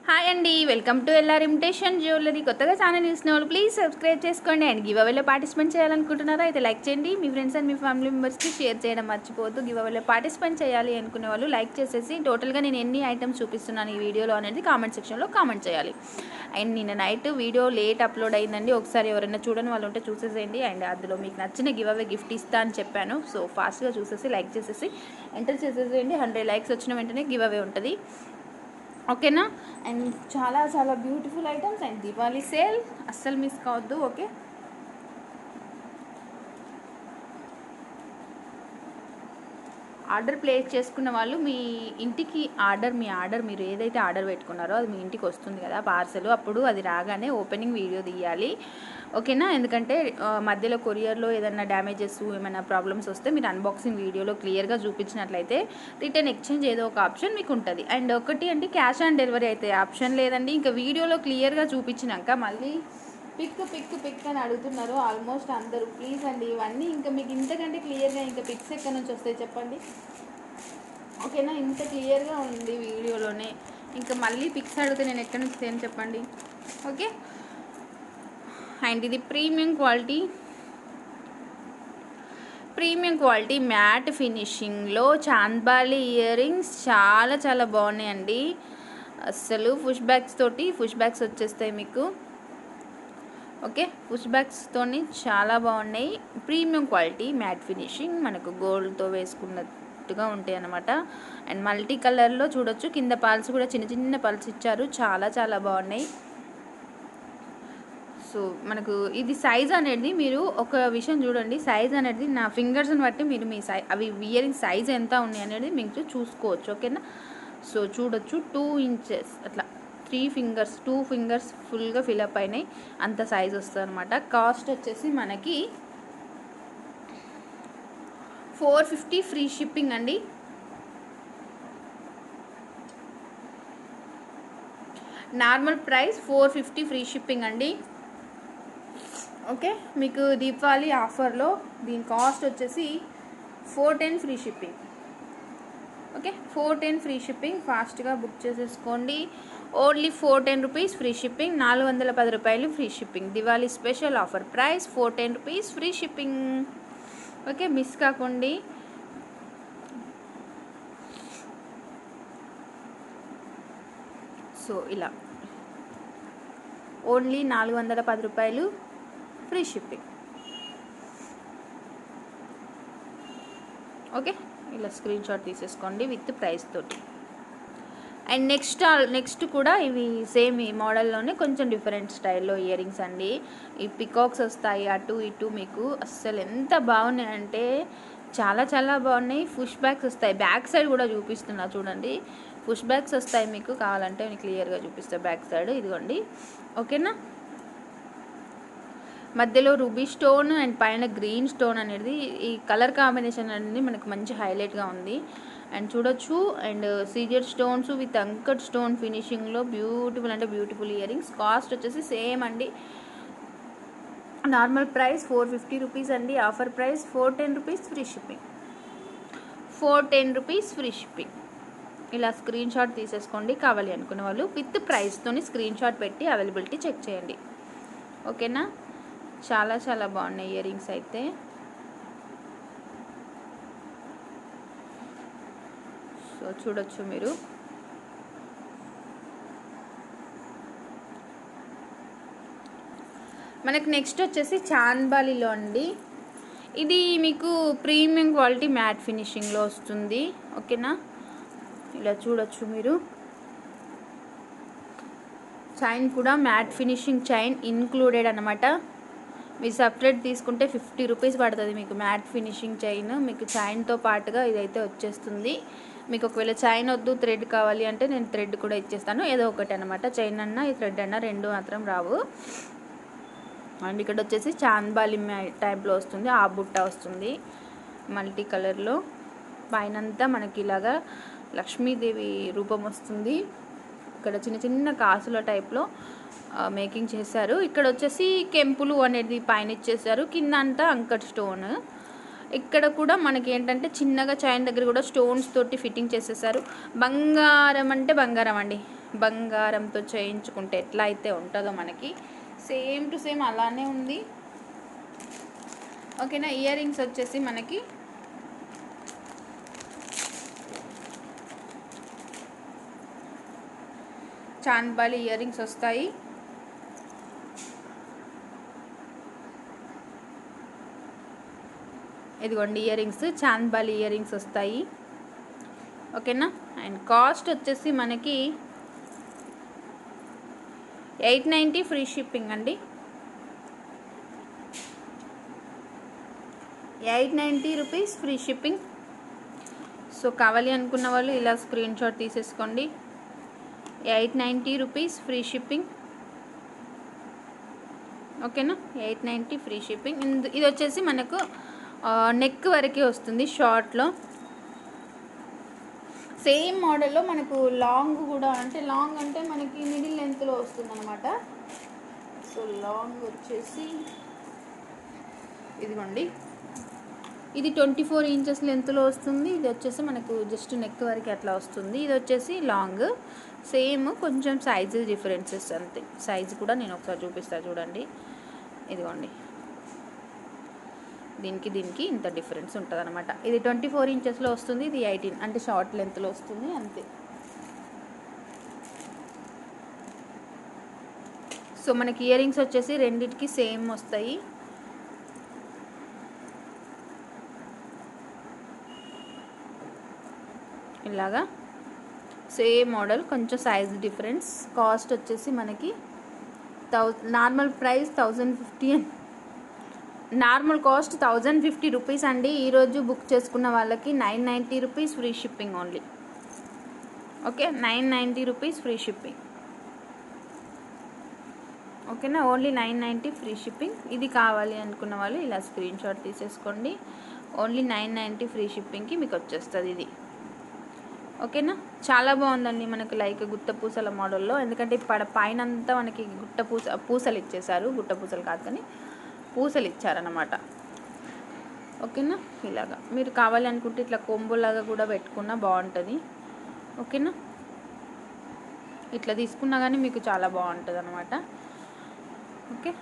Hi అండి, welcome to LR imitation jewellery. కొత్తగా channel చూసిన వాళ్ళు ప్లీజ్ సబ్స్క్రైబ్ చేసుకోండి. అండ్ గివ్ అవేలో పార్టిసిపేట్ చేయాలనుకుంటున్నారా అయితే లైక్ చేయండి. మీ ఫ్రెండ్స్ అండ్ మీ ఫ్యామిలీ మెంబర్స్కి షేర్ చేయడం మర్చిపోవద్దు. గివ్ అవేలో పార్టిసిపేట్ చేయాలి అనుకునే వాళ్ళు లైక్ చేసేసి టోటల్గా నేను ఎన్ని ఐటమ్స్ చూపిస్తున్నాను ఈ వీడియోలో అనేది కామెంట్ సెక్షన్లో కామెంట్ చేయాలి. అండ్ నిన్న నైట్ వీడియో లేట్ అప్లోడ్ అయిందండి, ఒకసారి ఎవరైనా చూడని వాళ్ళు ఉంటే చూసేసేయండి. అండ్ అందులో మీకు నచ్చిన గివ్ అవే గిఫ్ట్ ఇస్తా అని చెప్పాను. సో ఫాస్ట్గా చూసేసి లైక్ చేసేసి ఎంటర్ చేసేసేయండి. 100 లైక్స్ వచ్చిన వెంటనే గివ్ అవే ఉంటుంది, ఓకేనా. అండ్ చాలా చాలా beautiful items and Deepavali sale అస్సలు మిస్ కావద్దు, ఓకే. ఆర్డర్ ప్లేస్ చేసుకున్న వాళ్ళు మీ ఇంటికి మీ ఆర్డర్ మీరు ఏదైతే ఆర్డర్ పెట్టుకున్నారో అది మీ ఇంటికి వస్తుంది కదా పార్సల్, అప్పుడు అది రాగానే ఓపెనింగ్ వీడియో తీయాలి, ఓకేనా. ఎందుకంటే మధ్యలో కొరియర్లో ఏదైనా డ్యామేజెస్ ఏమైనా ప్రాబ్లమ్స్ వస్తే మీరు అన్బాక్సింగ్ వీడియోలో క్లియర్గా చూపించినట్లయితే రిటర్న్ ఎక్స్చేంజ్ ఏదో ఒక ఆప్షన్ మీకు ఉంటుంది. అండ్ ఒకటి అంటే క్యాష్ ఆన్ డెలివరీ అయితే ఆప్షన్ లేదండి. ఇంకా వీడియోలో క్లియర్గా చూపించినాక మళ్ళీ పిక్ అని అడుగుతున్నారు ఆల్మోస్ట్ అందరూ. ప్లీజ్ అండి, ఇవన్నీ ఇంకా మీకు ఇంతకంటే క్లియర్గా ఇంకా పిక్స్ ఎక్కడి నుంచి వస్తాయి చెప్పండి, ఓకేనా. ఇంత క్లియర్గా ఉంది వీడియోలోనే, ఇంకా మళ్ళీ పిక్స్ అడిగితే నేను ఎక్కడి నుంచి వస్తాయని చెప్పండి, ఓకే. అండ్ ఇది ప్రీమియం క్వాలిటీ మ్యాట్ ఫినిషింగ్లో చాంద్బాలి ఇయర్ రింగ్స్ చాలా చాలా బాగున్నాయండి. అస్సలు పుష్ బ్యాగ్స్ వచ్చేస్తాయి మీకు, ఓకే. పుష్ బ్యాగ్స్తోని చాలా బాగున్నాయి. ప్రీమియం క్వాలిటీ మ్యాట్ ఫినిషింగ్, మనకు గోల్డ్తో వేసుకున్నట్టుగా ఉంటాయి అన్నమాట. అండ్ మల్టీ కలర్లో చూడొచ్చు, కింద పాల్స్ కూడా చిన్న చిన్న పాల్స్ ఇచ్చారు, చాలా చాలా బాగున్నాయి. సో మనకు ఇది సైజ్ అనేది మీరు ఒక విషయం చూడండి, సైజ్ అనేది నా ఫింగర్స్ని బట్టి మీరు మీ అవి ఇయరింగ్ సైజ్ ఎంత ఉన్నాయి అనేది మీకు చూసుకోవచ్చు, ఓకేనా. సో చూడొచ్చు 2 ఇంచెస్ అట్లా 2 ఫింగర్స్ ఫుల్గా ఫిలప్ అయినాయి, అంత సైజ్ వస్తుంది అనమాట. కాస్ట్ వచ్చేసి మనకి 450 ఫ్రీ షిప్పింగ్ అండి. నార్మల్ ప్రైస్ 450 ఫ్రీ షిప్పింగ్ అండి, ఓకే. మీకు దీపావళి ఆఫర్లో దీని కాస్ట్ వచ్చేసి 410 free shipping, okay. 410 free shipping, ఫాస్ట్గా బుక్ చేసేసుకోండి. ఓన్లీ 410 రూపీస్ ఫ్రీ షిప్పింగ్, 410 రూపాయలు free shipping. Diwali special offer price 410 rupees free shipping, okay. Miss కాకండి. సో ఇలా ఓన్లీ 410 రూపాయలు ఫ్రీ షిప్పింగ్, ఓకే. ఇలా స్క్రీన్ షాట్ తీసేసుకోండి విత్ ప్రైస్ తోటి. అండ్ నెక్స్ట్ కూడా ఇవి సేమ్ ఈ మోడల్లోనే కొంచెం డిఫరెంట్ స్టైల్లో ఇయర్ రింగ్స్ అండి. ఈ పికాక్స్ వస్తాయి అటు ఇటు, మీకు అస్సలు ఎంత బాగున్నాయంటే చాలా చాలా బాగున్నాయి. పుష్ బ్యాగ్స్ వస్తాయి, బ్యాక్ సైడ్ కూడా చూపిస్తున్నా చూడండి. పుష్ బ్యాగ్స్ వస్తాయి, మీకు కావాలంటే నేను క్లియర్గా చూపిస్తాను బ్యాక్ సైడ్, ఇదిగోండి, ఓకేనా. మధ్యలో రూబీ స్టోన్ అండ్ పైన గ్రీన్ స్టోన్ అనేది ఈ కలర్ కాంబినేషన్ అనేది మనకు మంచి హైలైట్గా ఉంది. అండ్ చూడొచ్చు, and CZ stones with uncut stone ఫినిషింగ్లో బ్యూటిఫుల్ ఇయర్ రింగ్స్. కాస్ట్ వచ్చేసి సేమ్ అండి, నార్మల్ ప్రైస్ 450 రూపీస్ అండి, offer price 410 rupees free shipping, 410 rupees free shipping. ఇలా స్క్రీన్ షాట్ తీసేసుకోండి, కావాలి అనుకునే వాళ్ళు విత్ ప్రైస్తోని స్క్రీన్ షాట్ పెట్టి అవైలబిలిటీ చెక్ చేయండి, ఓకేనా. చాలా చాలా బాగున్నాయి ఇయర్ రింగ్స్ అయితే. సో చూడొచ్చు మీరు, మనకు నెక్స్ట్ వచ్చేసి చాంద్బాలిలో అండి. ఇది మీకు ప్రీమియం క్వాలిటీ మ్యాట్ ఫినిషింగ్లో వస్తుంది, ఓకేనా. ఇలా చూడొచ్చు మీరు, చైన్ కూడా మ్యాట్ ఫినిషింగ్ చైన్ ఇంక్లూడెడ్ అనమాట. మీరు సపరేట్ తీసుకుంటే 50 రూపీస్ పడుతుంది మీకు మ్యాట్ ఫినిషింగ్ చైన్. మీకు చైన్తో పాటుగా ఇదైతే వచ్చేస్తుంది. మీకు ఒకవేళ చైన్ వద్దు థ్రెడ్ కావాలి అంటే నేను థ్రెడ్ కూడా ఇచ్చేస్తాను, ఏదో ఒకటి అనమాట. చైన్ అన్నా ఈ థ్రెడ్ అన్నా రెండు మాత్రం రావు. అండ్ ఇక్కడ వచ్చేసి చాంద్బాలి టైప్లో వస్తుంది, ఆ బుట్ట వస్తుంది మల్టీ కలర్లో. పైనంతా మనకి ఇలాగా లక్ష్మీదేవి రూపం వస్తుంది. ఇక్కడ చిన్న చిన్న కాసుల టైప్లో మేకింగ్ చేశారు. ఇక్కడ వచ్చేసి కెంపులు అనేది పైన ఇచ్చేసారు, కింద అంతా అంకట్ స్టోన్. ఇక్కడ కూడా మనకి ఏంటంటే చిన్నగా చైన్ దగ్గర కూడా స్టోన్స్ తోటి ఫిట్టింగ్ చేసేసారు. బంగారం అంటే బంగారం అండి, బంగారంతో చేయించుకుంటే ఎట్లా అయితే ఉంటుందో మనకి సేమ్ టు సేమ్ అలానే ఉంది. ఓకేనా. ఇయర్ రింగ్స్ వచ్చేసి మనకి చాంద్బాలి ఇయర్ రింగ్స్ వస్తాయి. ఇదిగోండి ear rings, chandbali ear rings వస్తాయి. ఓకేనా. అండ్ కాస్ట్ వచ్చేసి మనకి 890 ఫ్రీ షిప్పింగ్ అండి. 890 రూపీస్ ఫ్రీ షిప్పింగ్. సో కావాలి అనుకున్న వాళ్ళు ఇలా స్క్రీన్ షాట్ తీసేసుకోండి. 890 రూపీస్ ఫ్రీ షిప్పింగ్. ఓకేనా. 890 ఫ్రీ షిప్పింగ్. ఇది వచ్చేసి మనకు నెక్ వరకే వస్తుంది షార్ట్లో. సేమ్ మోడల్లో మనకు లాంగ్ కూడా, అంటే లాంగ్ అంటే మనకి మిడిల్ లెంత్లో వస్తుంది అనమాట. సో లాంగ్ వచ్చేసి ఇదిగోండి, ఇది 24 ఇంచెస్ లెంత్లో వస్తుంది. ఇది వచ్చేసి మనకు జస్ట్ నెక్ వరకు అట్లా వస్తుంది. ఇది వచ్చేసి లాంగ్, సేమ్ కొంచెం సైజు డిఫరెన్సెస్ అంతే. సైజు కూడా నేను ఒకసారి చూపిస్తాను చూడండి. ఇదిగోండి, దీనికి ఇంత డిఫరెన్స్ ఉంటుంది అనమాట. ఇది 24 ఇంచెస్లో వస్తుంది, ఇది 18 అంటే షార్ట్ లెంత్లో వస్తుంది అంతే. సో మనకి ఇయర్ రింగ్స్ వచ్చేసి రెండిటికి సేమ్ వస్తాయి. ఇలాగా సేమ్ మోడల్, కొంచెం సైజ్ డిఫరెన్స్. కాస్ట్ వచ్చేసి మనకి normal price 1050, normal cost 1050 rupees అండి. ఈరోజు బుక్ చేసుకున్న వాళ్ళకి 990 rupees free shipping only. Okay, 990 rupees free shipping. ఓకేనా, ఓన్లీ 990 ఫ్రీ షిప్పింగ్. ఇది కావాలి అనుకున్న వాళ్ళు ఇలా స్క్రీన్ షాట్ తీసేసుకోండి. ఓన్లీ 990 ఫ్రీ షిప్పింగ్కి మీకు వచ్చేస్తుంది ఇది. ఓకేనా, చాలా బాగుందండి. మనకు లైక్ గుట్ట పూసల మోడల్లో, ఎందుకంటే పైన అంతా మనకి పూసలు ఇచ్చేసారు. గుట్ట పూసలు కాదు కానీ పూసలు ఇచ్చారన్నమాట. ఓకేనా, ఇలాగా మీరు కావాలి అనుకుంటే ఇట్లా కొంబులాగా కూడా పెట్టుకున్నా బాగుంటుంది. ఓకేనా, ఇట్లా తీసుకున్నా కానీ మీకు చాలా బాగుంటుంది అన్నమాట. ఓకే,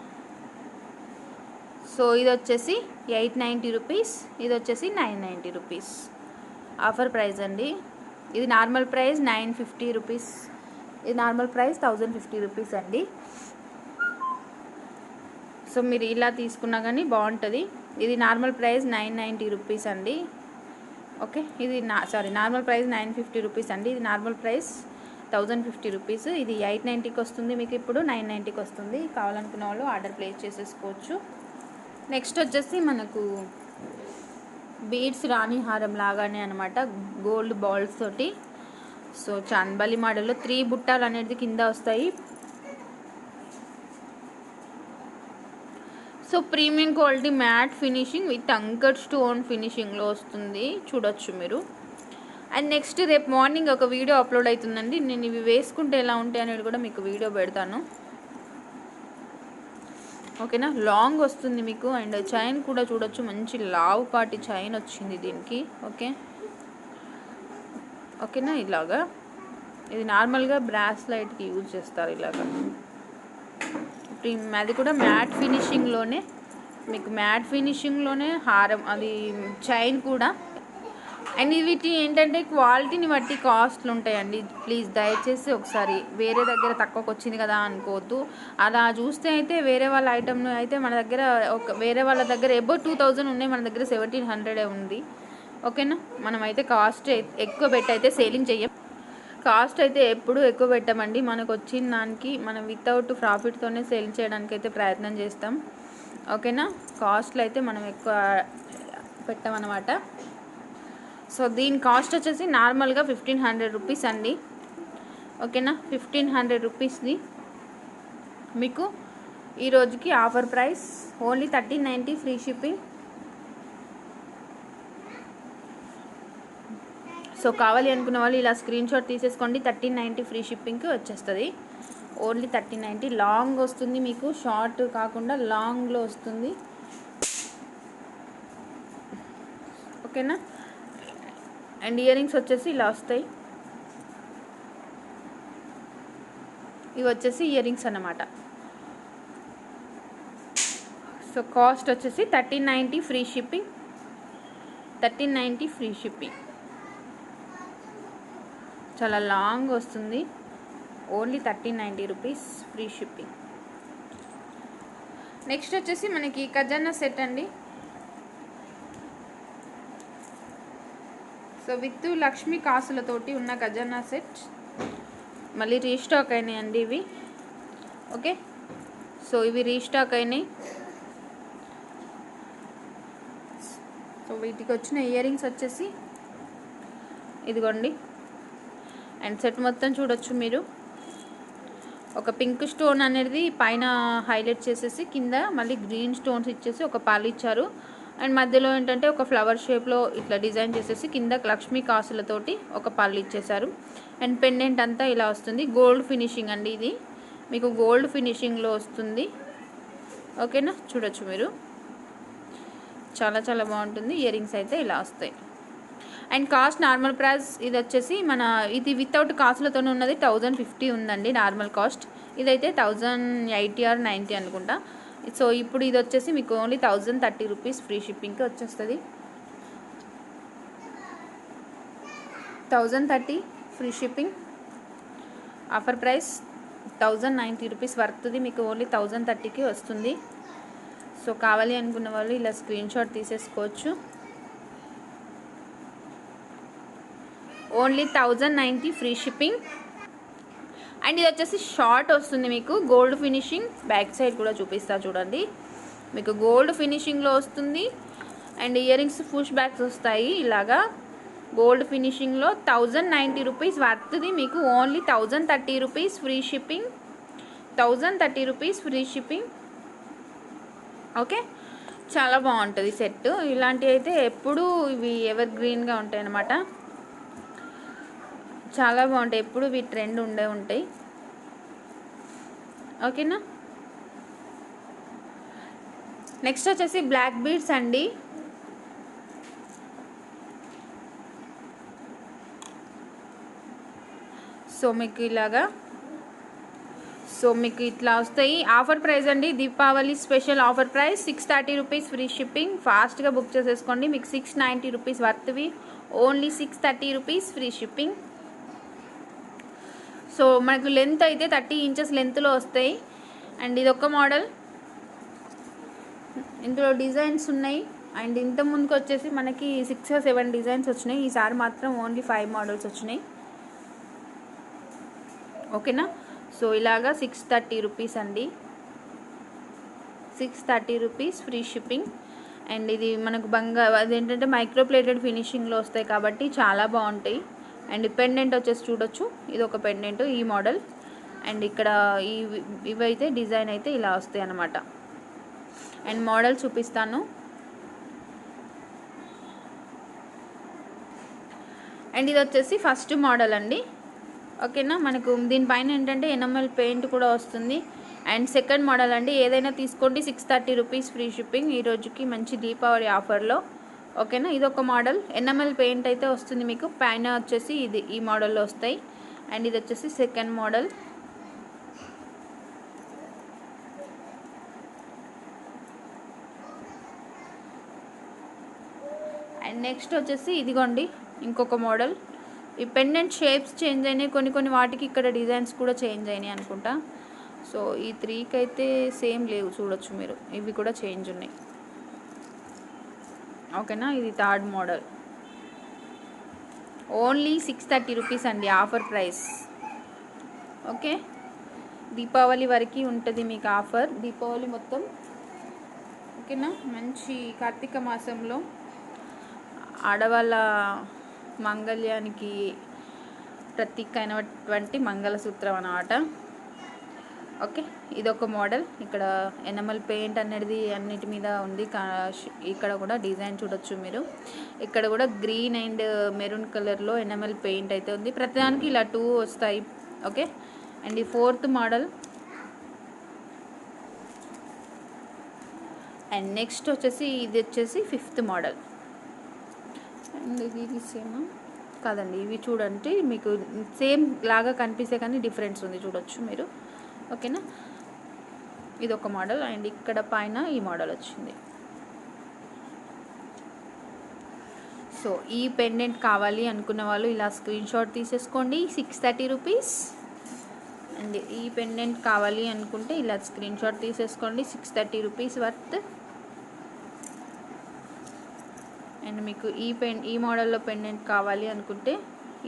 సో ఇది వచ్చేసి 890 రూపీస్, ఇది వచ్చేసి 990 రూపీస్ ఆఫర్ ప్రైస్ అండి. ఇది నార్మల్ ప్రైస్ 950 రూపీస్, ఇది నార్మల్ ప్రైస్ 1050 రూపీస్ అండి. సో మీరు ఇలా తీసుకున్నా కానీ బాగుంటుంది. ఇది నార్మల్ ప్రైస్ 990 రూపీస్ అండి. ఓకే, ఇది నార్మల్ ప్రైస్ 950 రూపీస్ అండి. ఇది నార్మల్ ప్రైస్ 1050 రూపీస్. ఇది 890కి వస్తుంది మీకు, ఇప్పుడు 990కి వస్తుంది. కావాలనుకున్న వాళ్ళు ఆర్డర్ ప్లేస్ చేసేసుకోవచ్చు. నెక్స్ట్ వచ్చేసి మనకు బీడ్స్ రాణి హారం లాగానే అనమాట, గోల్డ్ బాల్స్ తోటి. సో చాంద్బాలి మోడల్లో 3 బుట్టాలు అనేది కింద వస్తాయి. So premium quality matte finishing with uncut stone ఫినిషింగ్లో వస్తుంది, చూడొచ్చు మీరు. అండ్ నెక్స్ట్ రేపు మార్నింగ్ ఒక వీడియో అప్లోడ్ అవుతుందండి. నేను ఇవి వేసుకుంటే ఎలా ఉంటాయి అనేది కూడా మీకు వీడియో పెడతాను. ఓకేనా, లాంగ్ వస్తుంది మీకు. అండ్ చైన్ కూడా చూడొచ్చు, మంచి లావు పాటి చైన్ వచ్చింది దీనికి. ఓకేనా, ఇలాగా ఇది నార్మల్గా బ్రాస్లైట్కి యూజ్ చేస్తారు ఇలాగా. అది కూడా మ్యాట్ ఫినిషింగ్లోనే, మీకు మ్యాట్ ఫినిషింగ్లోనే హారం, అది చైన్ కూడా. అండ్ వీటి ఏంటంటే క్వాలిటీని బట్టి కాస్ట్లు ఉంటాయండి. ప్లీజ్ దయచేసి ఒకసారి వేరే దగ్గర తక్కువకి వచ్చింది కదా అనుకోవద్దు. అలా చూస్తే అయితే వేరే వాళ్ళ ఐటమ్ అయితే మన దగ్గర వేరే వాళ్ళ దగ్గర ఎబో 2000 ఉన్నాయి, మన దగ్గర 1700 ఉంది. ఓకేనా, మనమైతే కాస్ట్ ఎక్కువ పెట్టి అయితే సేలింగ్ చెయ్యం. కాస్ట్ అయితే ఎప్పుడు ఎక్కువ పెట్టమండి. మనకు వచ్చిన దానికి మనం వితౌట్ ప్రాఫిట్తోనే సేల్ చేయడానికి అయితే ప్రయత్నం చేస్తాం. ఓకేనా, కాస్ట్లు అయితే మనం ఎక్కువ పెట్టమన్నమాట. సో దీని కాస్ట్ వచ్చేసి నార్మల్గా 1500 రూపీస్ అండి. ఓకేనా, 1500 రూపీస్ది మీకు ఈ రోజుకి offer price only 1390 free shipping. So కావాలి అనుకున్న వాళ్ళు ఇలా స్క్రీన్ షాట్ తీసేసుకోండి. 1390 ఫ్రీ షిప్పింగ్కి వచ్చేస్తుంది. ఓన్లీ 1390. లాంగ్ వస్తుంది మీకు, షార్ట్ కాకుండా లాంగ్లో వస్తుంది. ఓకేనా, అండ్ ఇయర్ రింగ్స్ వచ్చేసి ఇలా వస్తాయి. ఇవి వచ్చేసి ఇయర్ రింగ్స్ అన్నమాట. సో కాస్ట్ వచ్చేసి 1390 ఫ్రీ షిప్పింగ్. 1390 free shipping. చాలా లాంగ్ వస్తుంది. Only 1390 rupees free shipping. Next వచ్చేసి మనకి ఖజానా సెట్ అండి. సో విత్ లక్ష్మీ కాసులతోటి ఉన్న ఖజానా సెట్ మళ్ళీ రీస్టాక్ అయినాయండి ఇవి. ఓకే, సో ఇవి రీస్టాక్ అయినాయి. సో వీటికి వచ్చిన ఇయర్ రింగ్స్ వచ్చేసి ఇదిగోండి. అండ్ సెట్ మొత్తం చూడొచ్చు మీరు. ఒక పింక్ స్టోన్ అనేది పైన హైలైట్ చేసేసి కింద మళ్ళీ గ్రీన్ స్టోన్స్ ఇచ్చేసి ఒక పాలు ఇచ్చారు. అండ్ మధ్యలో ఏంటంటే ఒక ఫ్లవర్ షేప్లో ఇట్లా డిజైన్ చేసేసి కింద లక్ష్మీ కాసులతోటి ఒక పళ్ళు ఇచ్చేసారు. అండ్ పెండెంట్ అంతా ఇలా వస్తుంది. గోల్డ్ ఫినిషింగ్ అండి ఇది, మీకు గోల్డ్ ఫినిషింగ్లో వస్తుంది. ఓకేనా, చూడొచ్చు మీరు. చాలా చాలా బాగుంటుంది. ఇయర్ రింగ్స్ అయితే ఇలా వస్తాయి. అండ్ కాస్ట్ నార్మల్ ప్రైస్ ఇది వచ్చేసి ఇది వితౌట్ కాసులతో ఉన్నది 1050 ఉందండి నార్మల్ కాస్ట్. ఇదైతే 1080 or 90 అనుకుంటా. సో ఇప్పుడు ఇది వచ్చేసి మీకు ఓన్లీ 1030 రూపీస్ ఫ్రీ షిప్పింగ్కి వచ్చేస్తుంది. 1030 free shipping. Offer price 1090 rupees వర్త్ది మీకు ఓన్లీ 1030కి వస్తుంది. సో కావాలి అనుకున్న వాళ్ళు ఇలా స్క్రీన్ షాట్ తీసేసుకోవచ్చు. Only 1090 free shipping. అండ్ ఇది వచ్చేసి షార్ట్ వస్తుంది మీకు, గోల్డ్ ఫినిషింగ్. బ్యాక్ సైడ్ కూడా చూపిస్తా చూడండి, మీకు గోల్డ్ ఫినిషింగ్లో వస్తుంది. And ear rings push backs వస్తాయి ఇలాగా గోల్డ్ ఫినిషింగ్లో. 1090 రూపీస్ వర్త్ది మీకు only 1030 rupees free shipping. 1030 rupees free shipping. Okay, చాలా బాగుంటుంది సెట్. ఇలాంటివి అయితే ఎప్పుడూ ఇవి ఎవర్ గ్రీన్గా ఉంటాయి అన్నమాట. చాలా బాగుంటాయి, ఎప్పుడు ఇవి ట్రెండ్ ఉంటాయి. ఓకేనా. నెక్స్ట్ వచ్చేసి బ్లాక్ బీడ్స్ అండి. సో మీకు ఇట్లా వస్తాయి. ఆఫర్ ప్రైస్ అండి, Deepavali special offer price 630 rupees free shipping. ఫాస్ట్గా బుక్ చేసేసుకోండి. మీకు 690 రూపీస్ వర్త్వి only 630 rupees free shipping. So మనకు లెంత్ అయితే 30 ఇంచెస్ లెంత్లో వస్తాయి. అండ్ ఇది ఒక మోడల్, ఇందులో డిజైన్స్ ఉన్నాయి. అండ్ ఇంత ముందుకు వచ్చేసి మనకి 6 or 7 డిజైన్స్ వచ్చినాయి. ఈసారి మాత్రం ఓన్లీ 5 మోడల్స్ వచ్చినాయి. ఓకేనా. సో ఇలాగా 630 రూపీస్ అండి, 630 రూపీస్ ఫ్రీ షిప్పింగ్. అండ్ ఇది మనకు అదేంటంటే మైక్రో ప్లేటెడ్ ఫినిషింగ్లో వస్తాయి కాబట్టి చాలా బాగుంటాయి. అండ్ పెండెంట్ వచ్చేసి చూడొచ్చు, ఇది ఒక పెండెంట్ ఈ మోడల్. అండ్ ఇక్కడ ఇవైతే డిజైన్ అయితే ఇలా వస్తాయి అన్నమాట. అండ్ మోడల్ చూపిస్తాను. అండ్ ఇది వచ్చేసి ఫస్ట్ మోడల్ అండి. ఓకేనా, మనకు దీనిపైన ఏంటంటే ఎనామెల్ పెయింట్ కూడా వస్తుంది. అండ్ సెకండ్ మోడల్ అండి. ఏదైనా తీసుకోండి 630 రూపీస్ ఫ్రీ షిప్పింగ్ ఈ రోజుకి మంచి దీపావళి ఆఫర్లో. ఓకేనా, ఇది ఒక మోడల్. ఎనామెల్ పెయింట్ అయితే వస్తుంది మీకు, పైన వచ్చేసి ఇది ఈ మోడల్లో వస్తాయి. అండ్ ఇది వచ్చేసి సెకండ్ మోడల్. అండ్ నెక్స్ట్ వచ్చేసి ఇదిగోండి ఇంకొక మోడల్. ఈ పెండెంట్ షేప్స్ చేంజ్ అయినాయి, కొన్ని వాటికి ఇక్కడ డిజైన్స్ కూడా చేంజ్ అయినాయి అనుకుంటా. సో ఈ 3కి అయితే సేమ్ లేవు, చూడొచ్చు మీరు. ఇవి కూడా చేంజ్ ఉన్నాయి. ఓకేనా, ఇది థర్డ్ మోడల్. ఓన్లీ 630 రూపీస్ అండి ఆఫర్ ప్రైస్. ఓకే, దీపావళి వరకు ఉంటుంది మీకు ఆఫర్, దీపావళి మొత్తం. ఓకేనా, మంచి కార్తీక మాసంలో ఆడవాళ్ళ మంగళ్యానికి ప్రతీక అయినటువంటి మంగళసూత్రం అన్నమాట. ఓకే, ఇదొక మోడల్. ఇక్కడ ఎనమల్ పెయింట్ అనేది అన్నిటి మీద ఉంది. ఇక్కడ కూడా డిజైన్ చూడొచ్చు మీరు. ఇక్కడ కూడా గ్రీన్ అండ్ మెరూన్ కలర్లో ఎనమల్ పెయింట్ అయితే ఉంది. ప్రతిదానికి ఇలా 2 వస్తాయి. ఓకే, అండ్ ఈ ఫోర్త్ మోడల్. అండ్ నెక్స్ట్ వచ్చేసి ఇది వచ్చేసి ఫిఫ్త్ మోడల్. అండ్ ఇది సేమ్ కాదండి, ఇవి చూడండి మీకు సేమ్ లాగా కనిపిస్తే కానీ డిఫరెన్స్ ఉంది, చూడొచ్చు మీరు. ఓకేనా, ఇది ఒక మోడల్. అండ్ ఇక్కడ పైన ఈ మోడల్ వచ్చింది. సో ఈ పెండెంట్ కావాలి అనుకున్న వాళ్ళు ఇలా స్క్రీన్ షాట్ తీసేసుకోండి, 630 రూపీస్. అండ్ ఈ పెండెంట్ కావాలి అనుకుంటే ఇలా స్క్రీన్ షాట్ తీసేసుకోండి, 630 రూపీస్ వర్త్. అండ్ మీకు ఈ మోడల్లో పెండెంట్ కావాలి అనుకుంటే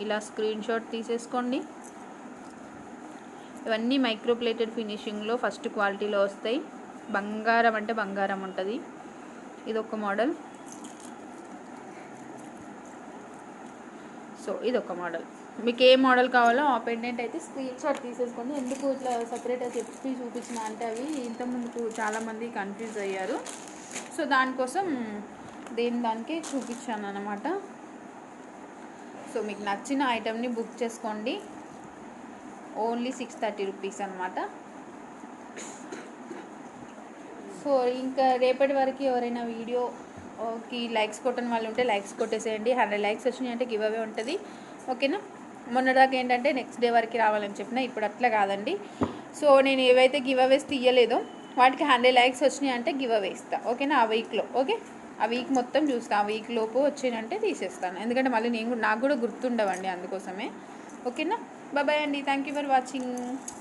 ఇలా స్క్రీన్ షాట్ తీసేసుకోండి. ఇవన్నీ మైక్రో ప్లేటెడ్ ఫినిషింగ్లో ఫస్ట్ క్వాలిటీలో వస్తాయి. బంగారం అంటే బంగారం ఉంటుంది. ఇది ఒక మోడల్. సో ఇది ఒక మోడల్. మీకు ఏ మోడల్ కావాలో ఆ పెండెంట్ అయితే స్క్రీన్ షాట్ తీసేసుకోండి. ఎందుకు ఇట్లా సపరేట్గా చెప్పి చూపించిన అంటే అవి ఇంతకుముందుకు చాలామంది కన్ఫ్యూజ్ అయ్యారు. సో దానికోసం దానికే చూపించాను అన్నమాట. సో మీకు నచ్చిన ఐటెంని బుక్ చేసుకోండి, ఓన్లీ 630 రూపీస్ అనమాట. సో ఇంకా రేపటి వరకు ఎవరైనా వీడియోకి లైక్స్ కొట్టని వాళ్ళు ఉంటే లైక్స్ కొట్టేసేయండి. 100 లైక్స్ వచ్చినాయి అంటే గివ్ అవే ఉంటుంది. ఓకేనా, మొన్నదాకా ఏంటంటే నెక్స్ట్ డే వరకు రావాలని చెప్పిన, ఇప్పుడు అట్లా కాదండి. సో నేను ఏవైతే గివ్ అవేస్ తీయలేదో వాటికి 100 లైక్స్ వచ్చినాయి అంటే గివ్ అవే ఇస్తాను. ఓకేనా, ఆ వీక్లో. ఓకే, ఆ వీక్ మొత్తం చూస్తాను, ఆ వీక్ లోపు వచ్చినంటే తీసేస్తాను. ఎందుకంటే మళ్ళీ నాకు కూడా గుర్తుండవండి, అందుకోసమే. ఓకేనా, బాయ్ అండి, థ్యాంక్ యూ ఫర్ వాచింగ్.